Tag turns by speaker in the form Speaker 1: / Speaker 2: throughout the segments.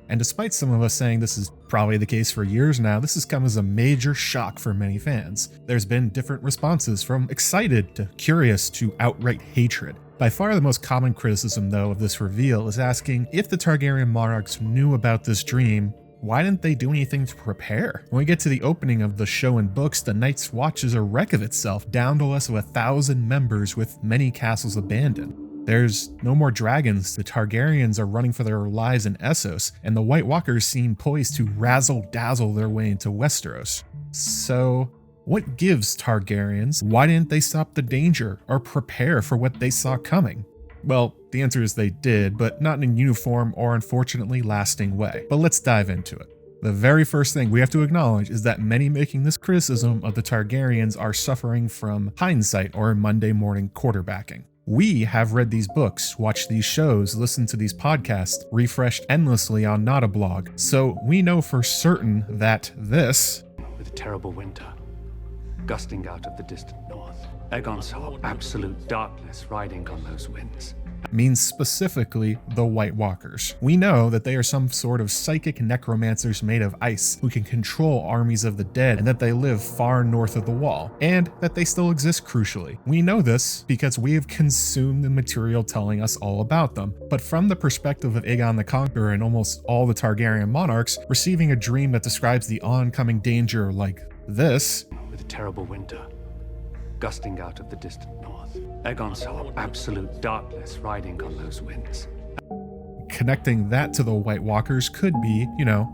Speaker 1: And despite some of us saying this is probably the case for years now, this has come as a major shock for many fans. There's been different responses, from excited to curious to outright hatred. By far the most common criticism, though, of this reveal is asking if the Targaryen monarchs knew about this dream, why didn't they do anything to prepare? When we get to the opening of the show and books, the Night's Watch is a wreck of itself, down to less of 1,000 members with many castles abandoned. There's no more dragons, the Targaryens are running for their lives in Essos, and the White Walkers seem poised to razzle-dazzle their way into Westeros. So, what gives Targaryens? Why didn't they stop the danger or prepare for what they saw coming? Well, the answer is they did, but not in a uniform or unfortunately lasting way. But let's dive into it. The very first thing we have to acknowledge is that many making this criticism of the Targaryens are suffering from hindsight or Monday morning quarterbacking. We have read these books, watched these shows, listened to these podcasts, refreshed endlessly on Notablog, so we know for certain that this,
Speaker 2: with a terrible winter gusting out of the distant north, Aegon saw absolute darkness riding on those winds,
Speaker 1: means specifically the White Walkers. We know that they are some sort of psychic necromancers made of ice who can control armies of the dead, and that they live far north of the Wall, and that they still exist crucially. We know this because we have consumed the material telling us all about them, but from the perspective of Aegon the Conqueror and almost all the Targaryen monarchs, receiving a dream that describes the oncoming danger like this,
Speaker 2: with a terrible winter gusting out of the distant north, Aegon saw absolute darkness riding on those winds.
Speaker 1: Connecting that to the White Walkers could be,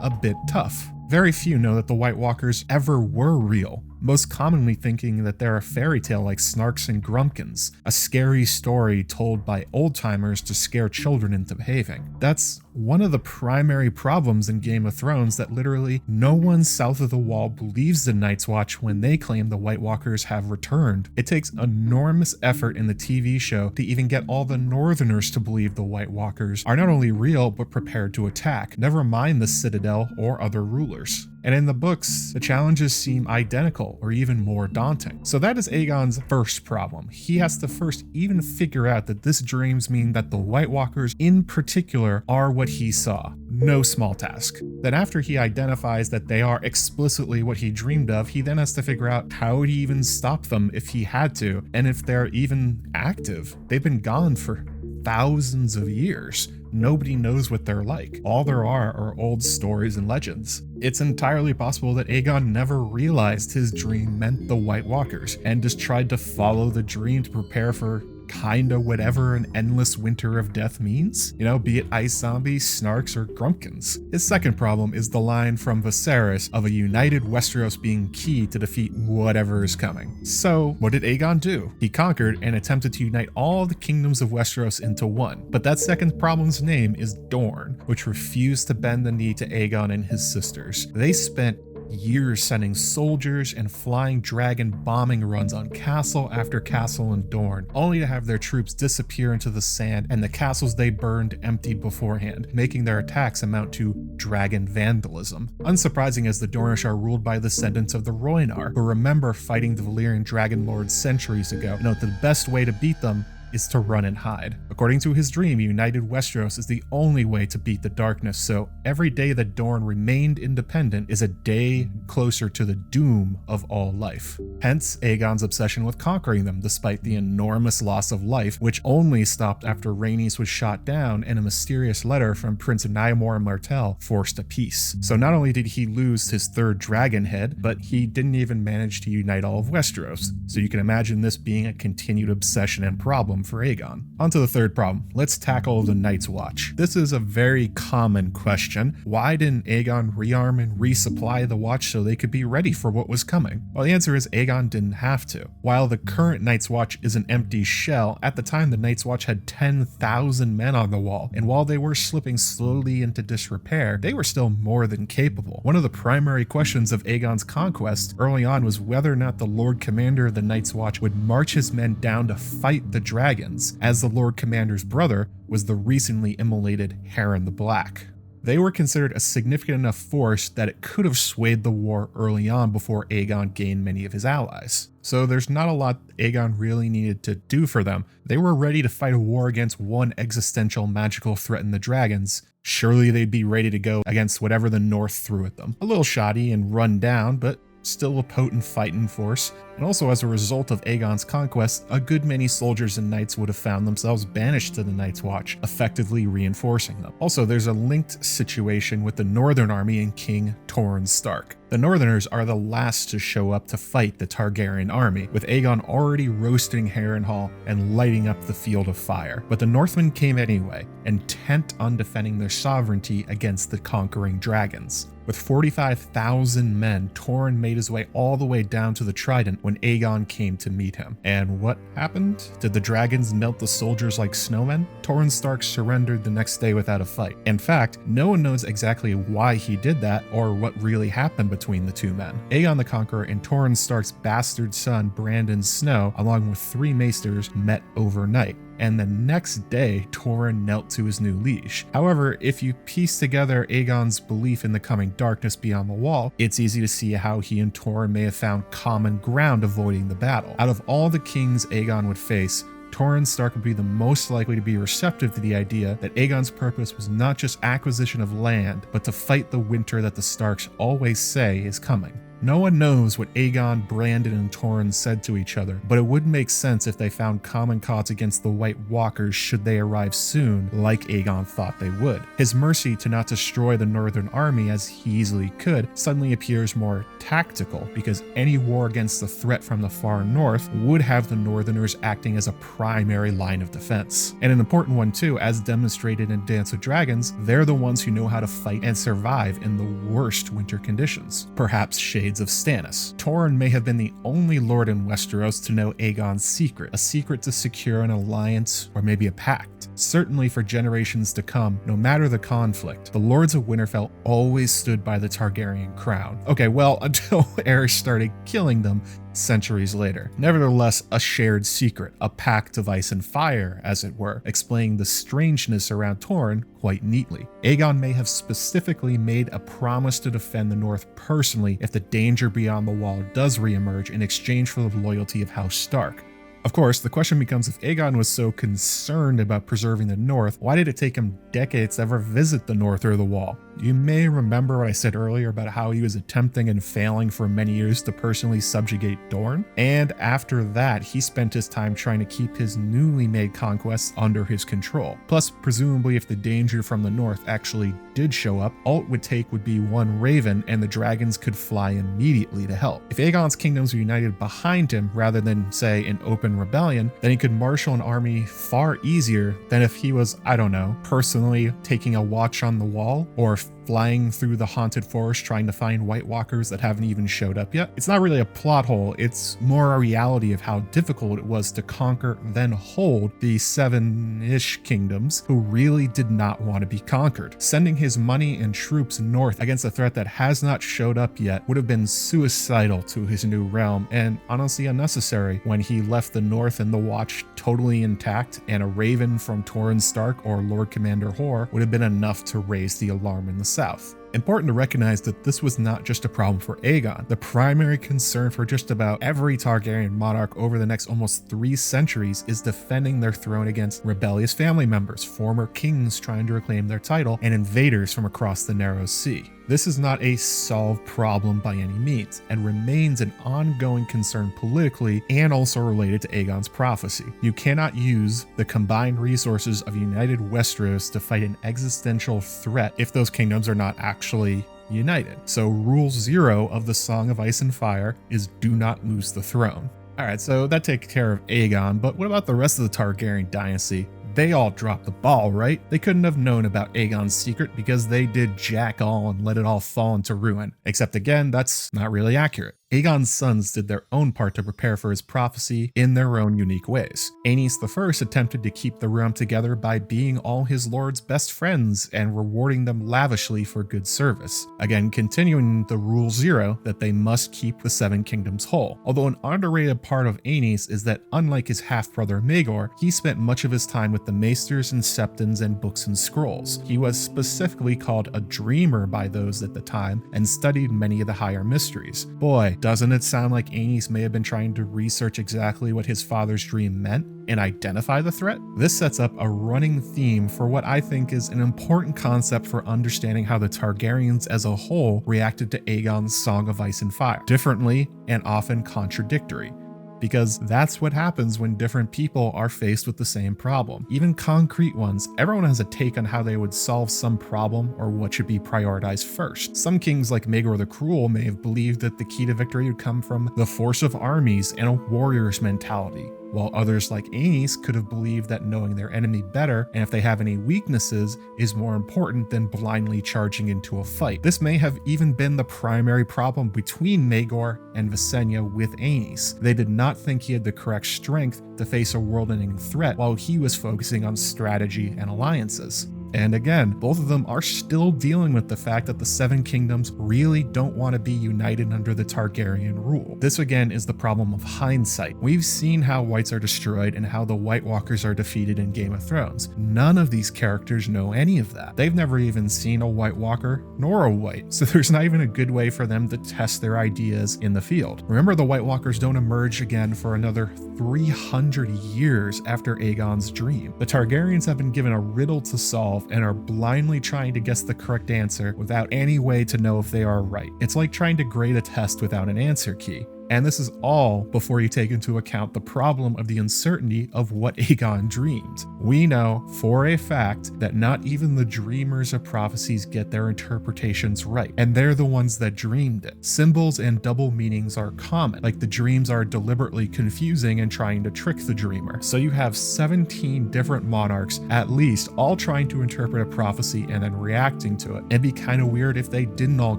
Speaker 1: a bit tough. Very few know that the White Walkers ever were real, most commonly thinking that they're a fairy tale like Snarks and Grumpkins, a scary story told by old-timers to scare children into behaving. That's one of the primary problems in Game of Thrones, that literally no one south of the Wall believes the Night's Watch when they claim the White Walkers have returned. It takes enormous effort in the TV show to even get all the Northerners to believe the White Walkers are not only real but prepared to attack, never mind the Citadel or other rulers. And in the books, the challenges seem identical or even more daunting. So that is Aegon's first problem. He has to first even figure out that this dreams mean that the White Walkers in particular are what he saw. No small task. Then after he identifies that they are explicitly what he dreamed of, he then has to figure out how he'd even stop them if he had to, and if they're even active. They've been gone for thousands of years. Nobody knows what they're like. All there are old stories and legends. It's entirely possible that Aegon never realized his dream meant the White Walkers, and just tried to follow the dream to prepare for kinda whatever an endless winter of death means. Be it ice zombies, snarks, or grumpkins. His second problem is the line from Viserys of a united Westeros being key to defeat whatever is coming. So, what did Aegon do? He conquered and attempted to unite all the kingdoms of Westeros into one. But that second problem's name is Dorne, which refused to bend the knee to Aegon and his sisters. They spent years sending soldiers and flying dragon bombing runs on castle after castle in Dorne, only to have their troops disappear into the sand and the castles they burned emptied beforehand, making their attacks amount to dragon vandalism. Unsurprising, as the Dornish are ruled by descendants of the Rhoynar, who remember fighting the Valyrian dragon lords centuries ago, and know the best way to beat them is to run and hide. According to his dream, united Westeros is the only way to beat the darkness, so every day that Dorne remained independent is a day closer to the doom of all life. Hence Aegon's obsession with conquering them, despite the enormous loss of life, which only stopped after Rhaenys was shot down and a mysterious letter from Prince Nyamor and Martell forced a peace. So not only did he lose his third dragon head, but he didn't even manage to unite all of Westeros. So you can imagine this being a continued obsession and problem for Aegon. On to the third problem. Let's tackle the Night's Watch. This is a very common question. Why didn't Aegon rearm and resupply the Watch so they could be ready for what was coming? Well, the answer is Aegon didn't have to. While the current Night's Watch is an empty shell, at the time the Night's Watch had 10,000 men on the wall, and while they were slipping slowly into disrepair, they were still more than capable. One of the primary questions of Aegon's conquest early on was whether or not the Lord Commander of the Night's Watch would march his men down to fight the dragons, as the Lord Commander's brother was the recently immolated Harren the Black. They were considered a significant enough force that it could have swayed the war early on before Aegon gained many of his allies. So there's not a lot Aegon really needed to do for them. They were ready to fight a war against one existential magical threat in the dragons. Surely they'd be ready to go against whatever the North threw at them. A little shoddy and run down, but still a potent fighting force. And also as a result of Aegon's conquest, a good many soldiers and knights would have found themselves banished to the Night's Watch, effectively reinforcing them. Also, there's a linked situation with the Northern Army and King Torrhen Stark. The Northerners are the last to show up to fight the Targaryen army, with Aegon already roasting Harrenhal and lighting up the field of fire. But the Northmen came anyway, intent on defending their sovereignty against the conquering dragons. With 45,000 men, Torrhen made his way all the way down to the Trident when Aegon came to meet him. And what happened? Did the dragons melt the soldiers like snowmen? Torrhen Stark surrendered the next day without a fight. In fact, no one knows exactly why he did that or what really happened between the two men. Aegon the Conqueror and Torrhen Stark's bastard son Brandon Snow, along with 3 maesters, met overnight. And the next day, Torrhen knelt to his new liege. However, if you piece together Aegon's belief in the coming darkness beyond the wall, it's easy to see how he and Torrhen may have found common ground avoiding the battle. Out of all the kings Aegon would face, Torrhen Stark would be the most likely to be receptive to the idea that Aegon's purpose was not just acquisition of land, but to fight the winter that the Starks always say is coming. No one knows what Aegon, Brandon, and Torrhen said to each other, but it would make sense if they found common cause against the White Walkers should they arrive soon, like Aegon thought they would. His mercy to not destroy the Northern Army as he easily could suddenly appears more tactical, because any war against the threat from the far north would have the Northerners acting as a primary line of defense. And an important one too, as demonstrated in Dance of Dragons, they're the ones who know how to fight and survive in the worst winter conditions. Perhaps shades of Stannis. Torrhen may have been the only lord in Westeros to know Aegon's secret, a secret to secure an alliance or maybe a pact. Certainly for generations to come, no matter the conflict, the Lords of Winterfell always stood by the Targaryen crown. Okay, well, until Aerys started killing them centuries later. Nevertheless, a shared secret, a pact of ice and fire, as it were, explaining the strangeness around Torrhen quite neatly. Aegon may have specifically made a promise to defend the North personally if the danger beyond the wall does reemerge in exchange for the loyalty of House Stark. Of course, the question becomes, if Aegon was so concerned about preserving the North, why did it take him decades to ever visit the North or the Wall? You may remember what I said earlier about how he was attempting and failing for many years to personally subjugate Dorne, and after that, he spent his time trying to keep his newly made conquests under his control. Plus, presumably if the danger from the North actually did show up, all it would take would be one raven and the dragons could fly immediately to help. If Aegon's kingdoms were united behind him rather than, say, an open rebellion, then he could marshal an army far easier than if he was, I don't know, personally taking a watch on the wall or flying through the haunted forest trying to find White Walkers that haven't even showed up yet. It's not really a plot hole, it's more a reality of how difficult it was to conquer then hold the 7-ish kingdoms who really did not want to be conquered. Sending his money and troops north against a threat that has not showed up yet would have been suicidal to his new realm, and honestly unnecessary when he left the North and the Watch totally intact, and a raven from Torrhen Stark or Lord Commander Hoare would have been enough to raise the alarm in the south. Important to recognize that this was not just a problem for Aegon. The primary concern for just about every Targaryen monarch over the next almost 3 centuries is defending their throne against rebellious family members, former kings trying to reclaim their title, and invaders from across the Narrow Sea. This is not a solved problem by any means, and remains an ongoing concern politically and also related to Aegon's prophecy. You cannot use the combined resources of united Westeros to fight an existential threat if those kingdoms are not actually united. So rule 0 of the Song of Ice and Fire is do not lose the throne. Alright, so that takes care of Aegon, but what about the rest of the Targaryen dynasty? They all dropped the ball, right? They couldn't have known about Aegon's secret because they did jack all and let it all fall into ruin. Except again, that's not really accurate. Aegon's sons did their own part to prepare for his prophecy in their own unique ways. Aenys I attempted to keep the realm together by being all his lord's best friends and rewarding them lavishly for good service. Again, continuing the rule zero that they must keep the Seven Kingdoms whole. Although an underrated part of Aenys is that unlike his half-brother Maegor, he spent much of his time with the Maesters and Septons and books and scrolls. He was specifically called a dreamer by those at the time and studied many of the higher mysteries. Boy, doesn't it sound like Aenys may have been trying to research exactly what his father's dream meant and identify the threat? This sets up a running theme for what I think is an important concept for understanding how the Targaryens as a whole reacted to Aegon's Song of Ice and Fire, differently and often contradictory. Because that's what happens when different people are faced with the same problem. Even concrete ones, everyone has a take on how they would solve some problem or what should be prioritized first. Some kings like Maegor the Cruel may have believed that the key to victory would come from the force of armies and a warrior's mentality, while others like Aenys could have believed that knowing their enemy better and if they have any weaknesses is more important than blindly charging into a fight. This may have even been the primary problem between Maegor and Visenya with Aenys. They did not think he had the correct strength to face a world-ending threat while he was focusing on strategy and alliances. And again, both of them are still dealing with the fact that the Seven Kingdoms really don't want to be united under the Targaryen rule. This again is the problem of hindsight. We've seen how whites are destroyed and how the White Walkers are defeated in Game of Thrones. None of these characters know any of that. They've never even seen a White Walker nor a White, so there's not even a good way for them to test their ideas in the field. Remember, the White Walkers don't emerge again for another 300 years after Aegon's dream. The Targaryens have been given a riddle to solve and are blindly trying to guess the correct answer without any way to know if they are right. It's like trying to grade a test without an answer key. And this is all before you take into account the problem of the uncertainty of what Aegon dreamed. We know for a fact that not even the dreamers of prophecies get their interpretations right, and they're the ones that dreamed it. Symbols and double meanings are common, like the dreams are deliberately confusing and trying to trick the dreamer. So you have 17 different monarchs, at least, all trying to interpret a prophecy and then reacting to it. It'd be kind of weird if they didn't all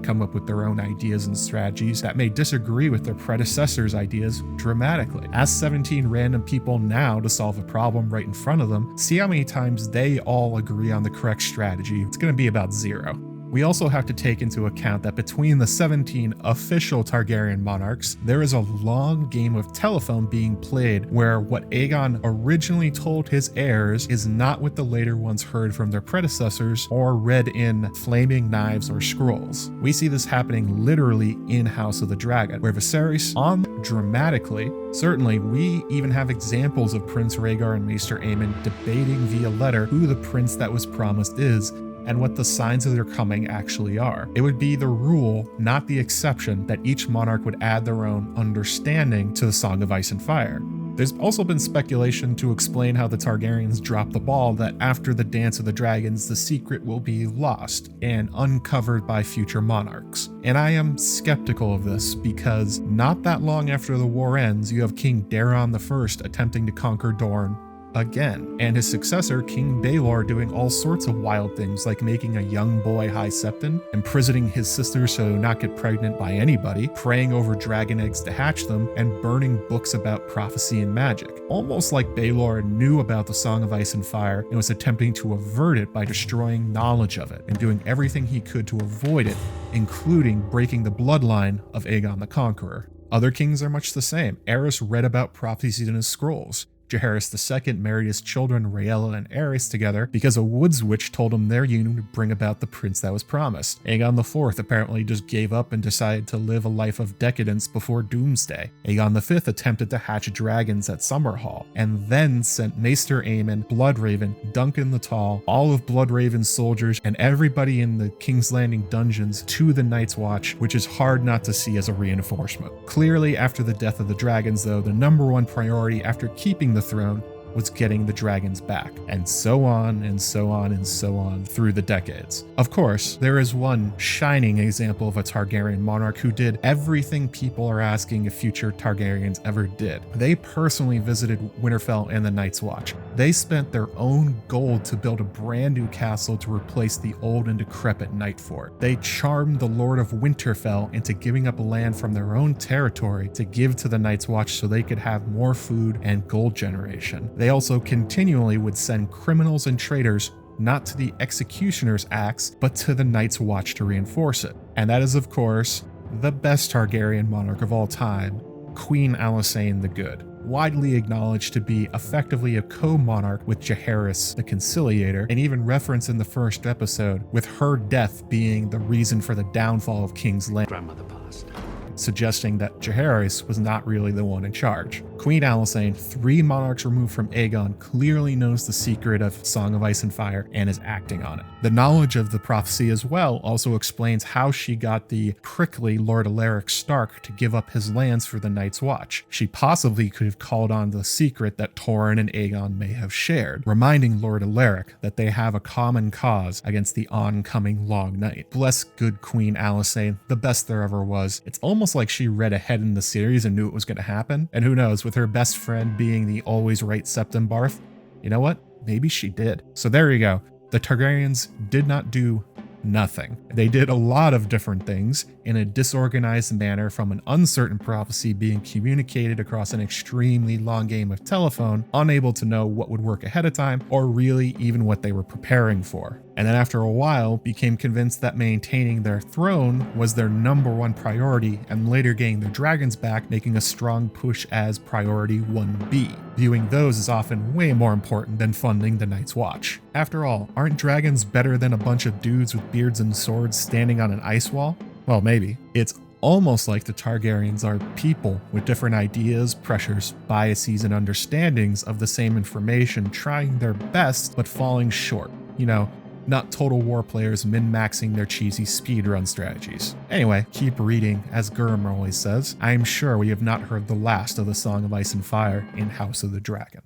Speaker 1: come up with their own ideas and strategies that may disagree with their predecessors' ideas dramatically. Ask 17 random people now to solve a problem right in front of them. See how many times they all agree on the correct strategy. It's going to be about 0. We also have to take into account that between the 17 official Targaryen monarchs, there is a long game of telephone being played where what Aegon originally told his heirs is not what the later ones heard from their predecessors or read in flaming knives or scrolls. We see this happening literally in House of the Dragon, where Viserys dramatically. Certainly, we even have examples of Prince Rhaegar and Maester Aemon debating via letter who the prince that was promised is and what the signs of their coming actually are. It would be the rule, not the exception, that each monarch would add their own understanding to the Song of Ice and Fire. There's also been speculation to explain how the Targaryens dropped the ball that after the Dance of the Dragons, the secret will be lost and uncovered by future monarchs. And I am skeptical of this because not that long after the war ends, you have King Daeron I attempting to conquer Dorne again, and his successor, King Baelor, doing all sorts of wild things like making a young boy High Septon, imprisoning his sisters so not get pregnant by anybody, praying over dragon eggs to hatch them, and burning books about prophecy and magic. Almost like Baelor knew about the Song of Ice and Fire and was attempting to avert it by destroying knowledge of it and doing everything he could to avoid it, including breaking the bloodline of Aegon the Conqueror. Other kings are much the same. Aerys read about prophecies in his scrolls. Jaehaerys II married his children Rhaella and Aerys together because a woods witch told him their union would bring about the prince that was promised. Aegon IV apparently just gave up and decided to live a life of decadence before Doomsday. Aegon V attempted to hatch dragons at Summerhall, and then sent Maester Aemon, Bloodraven, Duncan the Tall, all of Bloodraven's soldiers, and everybody in the King's Landing dungeons to the Night's Watch, which is hard not to see as a reinforcement. Clearly, after the death of the dragons though, the #1 priority after keeping the throne was getting the dragons back, and so on and so on and so on through the decades. Of course, there is one shining example of a Targaryen monarch who did everything people are asking if future Targaryens ever did. They personally visited Winterfell and the Night's Watch. They spent their own gold to build a brand new castle to replace the old and decrepit Night Fort. They charmed the Lord of Winterfell into giving up land from their own territory to give to the Night's Watch so they could have more food and gold generation. They also continually would send criminals and traitors not to the Executioner's Axe, but to the Night's Watch to reinforce it. And that is, of course, the best Targaryen monarch of all time, Queen Alysanne the Good, widely acknowledged to be effectively a co-monarch with Jaehaerys the Conciliator, and even referenced in the first episode with her death being the reason for the downfall of King's Landing.
Speaker 2: Grandmother passed.
Speaker 1: Suggesting that Jaehaerys was not really the one in charge. Queen Alysanne, 3 monarchs removed from Aegon, clearly knows the secret of Song of Ice and Fire and is acting on it. The knowledge of the prophecy as well also explains how she got the prickly Lord Alaric Stark to give up his lands for the Night's Watch. She possibly could have called on the secret that Torrhen and Aegon may have shared, reminding Lord Alaric that they have a common cause against the oncoming Long Night. Bless good Queen Alysanne, the best there ever was. It's almost like she read ahead in the series and knew it was going to happen. And who knows, with her best friend being the always right Septim Barth, you know what? Maybe she did. So there you go. The Targaryens did not do nothing. They did a lot of different things in a disorganized manner, from an uncertain prophecy being communicated across an extremely long game of telephone, unable to know what would work ahead of time or really even what they were preparing for. And then after a while became convinced that maintaining their throne was their #1 priority, and later getting their dragons back, making a strong push as priority 1B, viewing those as often way more important than funding the Night's Watch. After all, aren't dragons better than a bunch of dudes with beards and swords standing on an ice wall? Well, maybe. It's almost like the Targaryens are people with different ideas, pressures, biases, and understandings of the same information, trying their best but falling short. You know, not Total War players min-maxing their cheesy speedrun strategies. Anyway, keep reading. As Gurm always says, I am sure we have not heard the last of the Song of Ice and Fire in House of the Dragon.